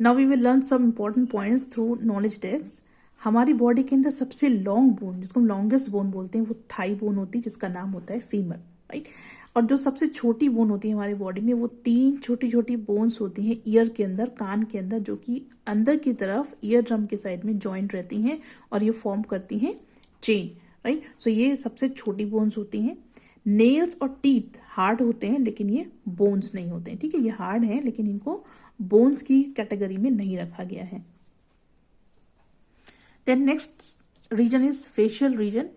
Now we will learn some important points through knowledge text. हमारी body के अंदर सबसे लॉन्ग बोन, जिसको हम लॉन्गेस्ट बोन बोलते हैं, वो थाई बोन होती है, जिसका नाम होता है फीमर, राइट। और जो सबसे छोटी बोन होती है हमारी बॉडी में, वो 3 छोटी छोटी बोन्स होती हैं ईयर के अंदर, कान के अंदर, जो कि अंदर की तरफ ईयर ड्रम के साइड में जॉइंट रहती हैं और ये फॉर्म करती हैं चेन, राइट। सो ये सबसे छोटी बोन्स होती हैं। नेल्स और टीथ हार्ड होते हैं, लेकिन ये बोन्स नहीं होते हैं, ठीक है। ये हार्ड हैं, लेकिन इनको बोन्स की कैटेगरी में नहीं रखा गया है। Then next region is facial region.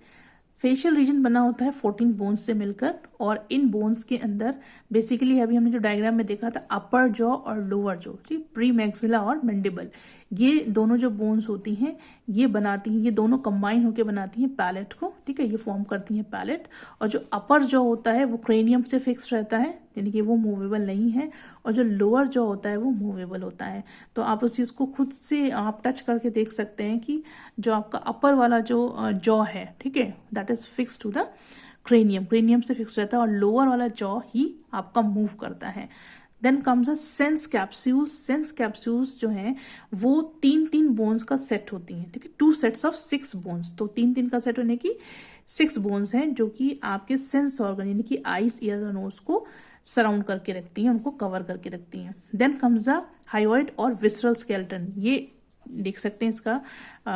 Facial region बना होता है 14 बोन्स से मिलकर, और इन बोन्स के अंदर बेसिकली अभी हमने जो डायग्राम में देखा था, अपर जॉ और लोअर जॉ, ठीक, प्री मैक्सिला और मैंडिबल, ये दोनों जो बोन्स होती हैं ये बनाती हैं, ये दोनों कंबाइन होकर बनाती हैं पैलेट को, ठीक है। ये फॉर्म करती हैं पैलेट। और जो अपर जॉ होता है वो क्रेनियम से फिक्स रहता है, यानी कि वो मूवेबल नहीं है, और जो लोअर जॉ होता है वो मूवेबल होता है। तो आप उस चीज़ को खुद से आप टच करके देख सकते हैं कि जो आपका अपर वाला जो जॉ है, ठीक है, that is fix to the cranium से फिक्स रहता है, और लोअर वाला जॉ ही आपका मूव करता है। Then comes a sense capsules. Sense capsules जो हैं वो 3 बोन्स का सेट होती हैं, ठीक है, 2 सेट्स ऑफ 6 बोन्स। तो 3 का सेट होने की 6 बोन्स हैं, जो कि आपके सेंस ऑर्गन यानी कि आईज, ईयर और नोज को सराउंड करके रखती हैं, उनको कवर करके रखती हैं। देन कम्स द हायोइड और विसरल स्केलेटन। ये देख सकते हैं, इसका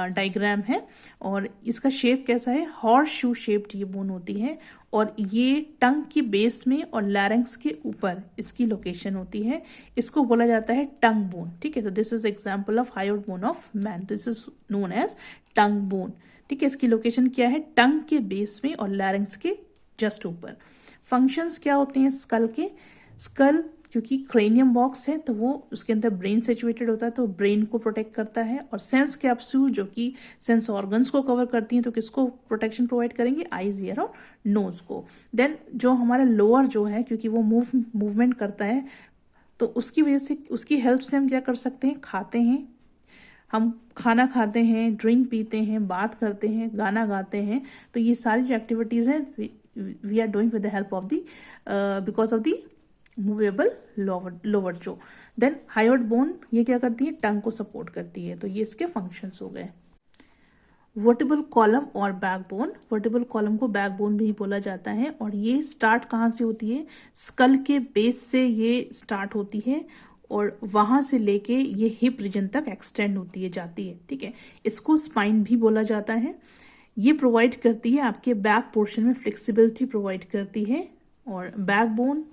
डायग्राम है, और इसका शेप कैसा है, हॉर्स शू शेप्ड ये बोन होती है, और ये टंग की बेस में और लैरिंक्स के ऊपर इसकी लोकेशन होती है। इसको बोला जाता है टंग बोन, ठीक है। तो this is example of hyoid bone of man, this is known as tongue bone, ठीक है। इसकी लोकेशन क्या है, टंग के बेस में और लैरिंक्स के जस्ट ऊपर। फंक्शंस क्या होते हैं स्कल के, स्कल क्योंकि क्रेनियम बॉक्स है तो वो उसके अंदर ब्रेन सिचुएटेड होता है, तो ब्रेन को प्रोटेक्ट करता है। और सेंस कैप्सूल जो कि सेंस ऑर्गन्स को कवर करती हैं, तो किसको प्रोटेक्शन प्रोवाइड करेंगे, आईज, ईयर और नोज को। देन जो हमारा लोअर जो है, क्योंकि वो मूवमेंट करता है, तो उसकी वजह से, उसकी हेल्प से हम क्या कर सकते हैं, खाते हैं, हम खाना खाते हैं, ड्रिंक पीते हैं, बात करते हैं, गाना गाते हैं। तो ये सारी जो एक्टिविटीज़ हैं we are doing with the help of the because of the movable lower jaw. Then hyoid bone ये क्या करती है, टंग को सपोर्ट करती है। तो ये इसके फंक्शंस हो गए। वर्टिबल कॉलम और बैकबोन। वर्टिबल कॉलम को बैकबोन भी बोला जाता है, और ये स्टार्ट कहाँ से होती है, स्कल के बेस से ये स्टार्ट होती है, और वहां से लेके ये हिप रीजन तक एक्सटेंड होती है, जाती है, ठीक है। इसको स्पाइन भी बोला जाता है। ये प्रोवाइड करती है आपके बैक पोर्शन में फ्लेक्सिबिलिटी प्रोवाइड करती है। और बैकबोन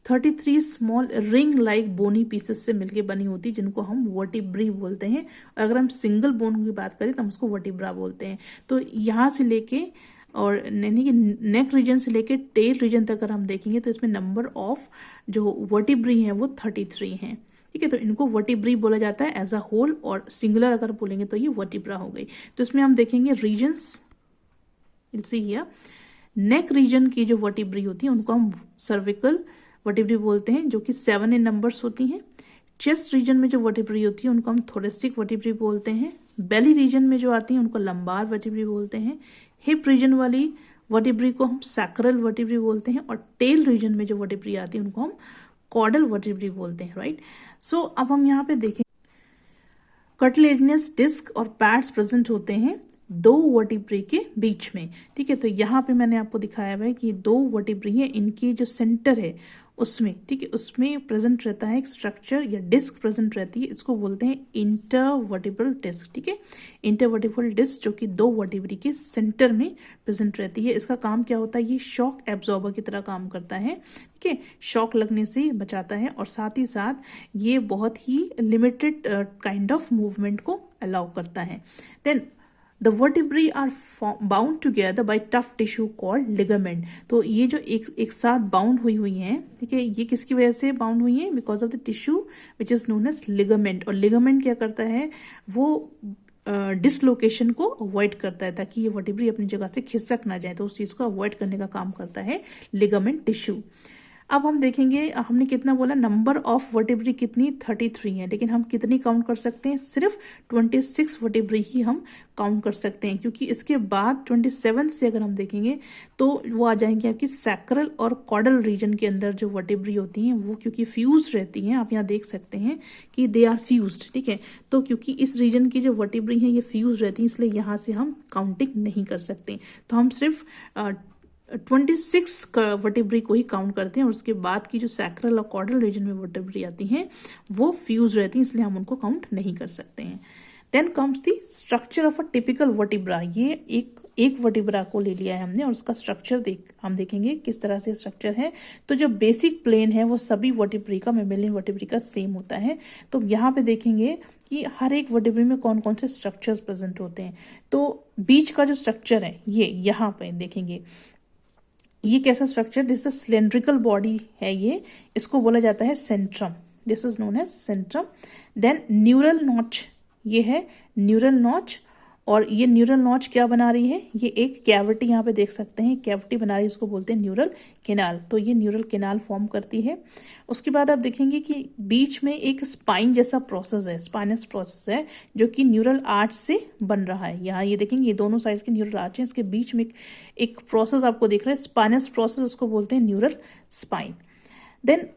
33 स्मॉल रिंग लाइक बोनी पीसेस से मिलके बनी होती है, जिनको हम वर्टिब्री बोलते हैं। अगर हम सिंगल बोन की बात करें तो हम उसको वर्टिब्रा बोलते हैं। तो यहाँ से लेके और यानी कि नेक रीजन से लेके टेल रीजन तक अगर हम देखेंगे तो इसमें नंबर ऑफ जो वर्टिब्री हैं वो 33 हैं, ठीक है। तो इनको वर्टिब्री बोला जाता है एज अ होल, और सिंगुलर अगर बोलेंगे तो ये वर्टिब्रा हो गई। तो इसमें हम देखेंगे regions, see here neck region की जो वर्टिब्री होती है उनको हम सर्विकल वर्टिब्री बोलते हैं, जो कि 7 इन नंबर्स होती हैं। चेस्ट रीजन में जो वर्टिब्री होती है उनको हम थोरेसिक वर्टिब्री बोलते हैं। बेली रीजन में जो आती हैं उनको लंबार वर्टिब्री बोलते हैं। हिप रीजन वाली वर्टिब्री को हम सैक्रल वर्टिब्री बोलते हैं, और टेल रीजन में जो वर्टिब्री आती है उनको हम कॉर्डल वर्टिब्री बोलते हैं, राइट। सो अब हम यहाँ पे देखें, कार्टिलेजिनस डिस्क और पैड्स प्रेजेंट होते हैं 2 वर्टिब्री के बीच में, ठीक है। तो यहाँ पे मैंने आपको दिखाया हुआ है कि 2 वर्टिब्री है, इनकी जो सेंटर है उसमें, ठीक है, उसमें प्रेजेंट रहता है एक स्ट्रक्चर या डिस्क प्रेजेंट रहती है, इसको बोलते हैं इंटरवर्टिब्रल डिस्क, ठीक है। इंटरवर्टिब्रल डिस्क जो कि 2 वर्टिब्री के सेंटर में प्रेजेंट रहती है। इसका काम क्या होता है, ये शॉक एब्जॉर्बर की तरह काम करता है, ठीक है, शॉक लगने से बचाता है, और साथ ही साथ ये बहुत ही लिमिटेड काइंड ऑफ मूवमेंट को अलाउ करता है। Then The vertebrae are bound together by tough tissue called ligament. तो ये जो एक साथ बाउंड हुई हैं, ठीक है, ये किसकी वजह से बाउंड हुई हैं, because of the tissue which is known as ligament. और लिगामेंट क्या करता है, वो डिसलोकेशन को अवॉइड करता है, ताकि ये वर्टिब्री अपनी जगह से खिसक ना जाए, तो उस चीज़ को अवॉइड करने का काम करता है लिगामेंट टिश्यू। अब हम देखेंगे, हमने कितना बोला, नंबर ऑफ वर्टिब्री कितनी 33 है, लेकिन हम कितनी काउंट कर सकते हैं, सिर्फ 26 वर्टिब्री ही हम काउंट कर सकते हैं, क्योंकि इसके बाद 27 से अगर हम देखेंगे तो वो आ जाएंगे आपकी सैक्रल और कॉडल रीजन के अंदर जो वर्टिब्री होती हैं वो क्योंकि फ्यूज रहती हैं, आप यहाँ देख सकते हैं कि दे आर फ्यूज्ड, ठीक है। तो क्योंकि इस रीजन की जो वर्टिब्री हैं ये फ्यूज रहती हैं, इसलिए यहाँ से हम काउंटिंग नहीं कर सकते, तो हम सिर्फ 26 वर्टिब्री को ही काउंट करते हैं, और उसके बाद की जो सैक्रल और कॉर्डल रीजन में वर्टिब्री आती हैं वो फ्यूज रहती हैं, इसलिए हम उनको काउंट नहीं कर सकते हैं। Then comes the structure of a typical vertebra. ये एक वर्टिब्रा को ले लिया है हमने, और उसका स्ट्रक्चर हम देखेंगे किस तरह से स्ट्रक्चर है। तो जो बेसिक प्लेन है वो सभी वर्टिब्री का, मेमेलियन वर्टिब्री का सेम होता है। तो यहाँ पे देखेंगे कि हर एक वर्टिब्री में कौन कौन से स्ट्रक्चर्स प्रेजेंट होते हैं। तो बीच का जो स्ट्रक्चर है ये यहाँ पे देखेंगे, ये कैसा structure, this is cylindrical body है, ये इसको बोला जाता है centrum, this is known as centrum. Then neural notch, ये है न्यूरल नॉच, और ये न्यूरल नॉच क्या बना रही है, ये एक कैविटी यहाँ पे देख सकते हैं, कैविटी बना रही है, इसको बोलते हैं न्यूरल केनाल। तो ये न्यूरल केनाल फॉर्म करती है। उसके बाद आप देखेंगे कि बीच में एक स्पाइन जैसा प्रोसेस है, स्पाइनस प्रोसेस है, जो कि न्यूरल आर्च से बन रहा है। यहाँ ये देखेंगे ये दोनों साइड के न्यूरल आर्च हैं, इसके बीच में एक प्रोसेस आपको दिख रहा है, स्पाइनस प्रोसेस, उसको बोलते हैं न्यूरल स्पाइन। देन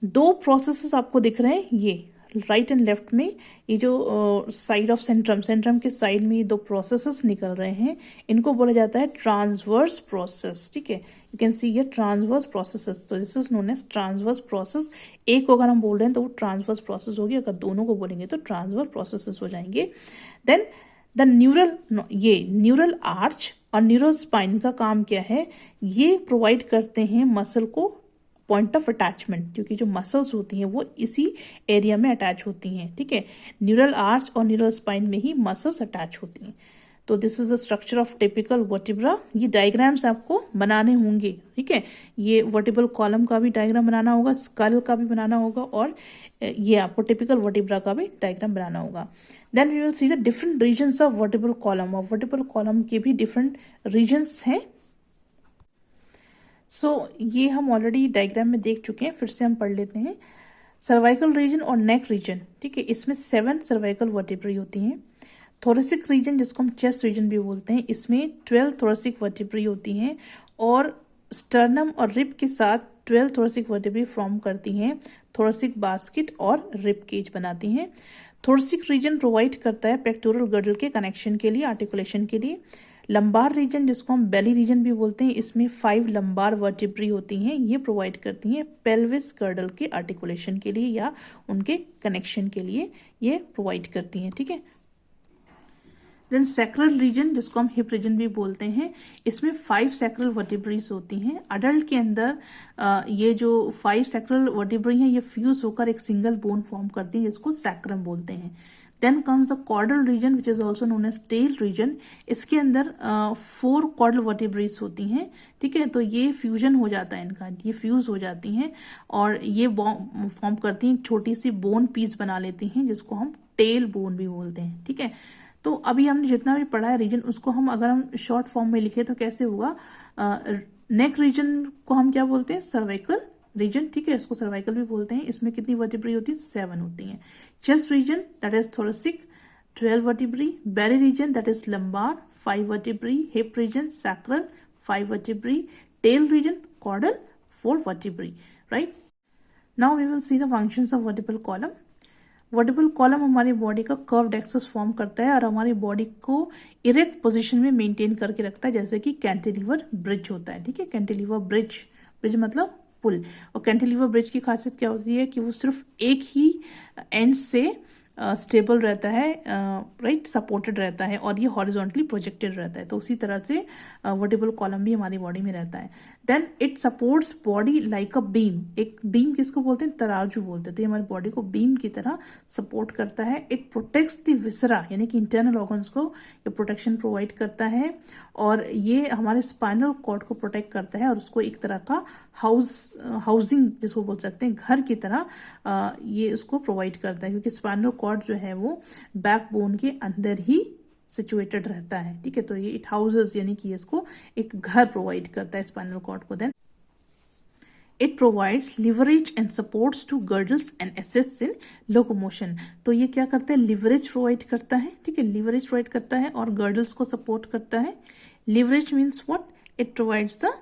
दो प्रोसेसेस आपको दिख रहे हैं, ये राइट एंड लेफ्ट में, ये जो साइड ऑफ सेंट्रम के साइड में ये दो प्रोसेसेस निकल रहे हैं, इनको बोला जाता है ट्रांसवर्स प्रोसेस, ठीक है। यू कैन सी ये ट्रांसवर्स प्रोसेसेस, तो this is known as transverse process. एक को अगर हम बोल रहे हैं तो वो ट्रांसवर्स प्रोसेस होगी, अगर दोनों को बोलेंगे तो ट्रांसवर्स प्रोसेसेस हो जाएंगे। देन द ये न्यूरल आर्च और न्यूरल स्पाइन का काम क्या है, ये प्रोवाइड करते हैं मसल को पॉइंट ऑफ अटैचमेंट, क्योंकि जो मसल्स होती हैं वो इसी एरिया में अटैच होती हैं, ठीक है। न्यूरल आर्च और न्यूरल स्पाइन में ही मसल्स अटैच होती हैं। तो this is the structure of typical vertebra. ये डायग्राम्स आपको बनाने होंगे, ठीक है। ये वर्टिब्रल कॉलम का भी डायग्राम बनाना होगा, स्कल का भी बनाना होगा, और ये आपको टिपिकल वर्टिब्रा का भी डायग्राम बनाना होगा। Then we will see the different regions of vertebral column, और वर्टिब्रल कॉलम के भी डिफरेंट रीजन्स हैं। ये हम ऑलरेडी डायग्राम में देख चुके हैं, फिर से हम पढ़ लेते हैं। सर्वाइकल रीजन और नेक रीजन, ठीक है, इसमें 7 सर्वाइकल वर्टिब्री होती हैं। थोरेसिक रीजन, जिसको हम चेस्ट रीजन भी बोलते हैं, इसमें 12 थोरेसिक वर्टिब्री होती हैं, और स्टर्नम और रिब के साथ 12 थोरेसिक वर्टिब्री फॉर्म करती हैं, थोरेसिक बास्केट और रिब केज बनाती हैं। थोरेसिक रीजन प्रोवाइड करता है पेक्टोरल गर्डल के कनेक्शन के लिए, आर्टिकुलेशन के लिए। लंबार रीजन, जिसको हम बेली रीजन भी बोलते हैं, इसमें 5 लंबार वर्टिब्री होती हैं, ये प्रोवाइड करती हैं पेल्विस गर्डल के आर्टिकुलेशन के लिए या उनके कनेक्शन के लिए ये प्रोवाइड करती हैं, ठीक है। देन सैक्रल रीजन, जिसको हम हिप रीजन भी बोलते हैं, इसमें 5 सैक्रल वर्टिब्रीज होती हैं। अडल्ट के अंदर ये जो 5 सैक्रल वर्टिब्री हैं ये फ्यूज होकर एक सिंगल बोन फॉर्म करती हैं, जिसको सैक्रम बोलते हैं। Then comes the caudal region which is also known as tail region. इसके अंदर 4 कॉर्डल वर्टिब्रीज होती हैं, ठीक है। तो ये फ्यूजन हो जाता है इनका, ये फ्यूज हो जाती हैं और ये फॉर्म करती हैं, छोटी सी बोन पीस बना लेती हैं, जिसको हम टेल बोन भी बोलते हैं, ठीक है। तो अभी हमने जितना भी पढ़ा है रीजन, उसको हम अगर हम शॉर्ट फॉर्म में लिखे तो कैसे होगा, नेक रीजन को हम क्या बोलते हैं, सर्वाइकल रीजन, ठीक है, इसको सर्वाइकल भी बोलते हैं। इसमें कितनी वर्टिब्री होती है, 7 होती हैं। Chest region that is thoracic, 12 vertebrae. Belly region that is lumbar, 5 vertebrae. Hip region sacral, 5 vertebrae. Tail region caudal, 4 vertebrae, right. Now we will see the functions of vertebral column. Vertebral column हमारी body का curved axis form करता है और हमारी body को erect position में maintain करके रखता है, जैसे कि कैंटिलीवर ब्रिज होता है, ठीक है। कैंटिलीवर ब्रिज मतलब पुल। और कैंटिलीवर ब्रिज की खासियत क्या होती है कि वो सिर्फ एक ही एंड से स्टेबल रहता है, राइट, सपोर्टेड रहता है, और ये हॉरिजॉन्टली प्रोजेक्टेड रहता है। तो उसी तरह से वर्टिब्रल कॉलम भी हमारी बॉडी में रहता है। Then it supports body like a beam. एक बीम किसको बोलते हैं, तराजू बोलते हैं। तो ये हमारी बॉडी को बीम की तरह सपोर्ट करता है। इट प्रोटेक्ट्स द विसरा, यानी कि इंटरनल ऑर्गन्स को ये प्रोटेक्शन प्रोवाइड करता है, और ये हमारे स्पाइनल कॉर्ड को प्रोटेक्ट करता है, और उसको एक तरह का हाउसिंग जिसको बोल सकते हैं, घर की तरह ये उसको प्रोवाइड करता है, क्योंकि स्पाइनल कॉर्ड जो है वो बैकबोन के अंदर ही सिचुएटेड रहता है, ठीक है। तो ये इट हाउसेस, यानी कि इसको एक घर प्रोवाइड करता है स्पाइनल कॉर्ड को। Then it provides leverage and supports to girdles and assists in locomotion. तो ये क्या करता है, लिवरेज प्रोवाइड करता है, ठीक है, लिवरेज प्रोवाइड करता है और गर्डल्स को सपोर्ट करता है। Leverage means what, it provides the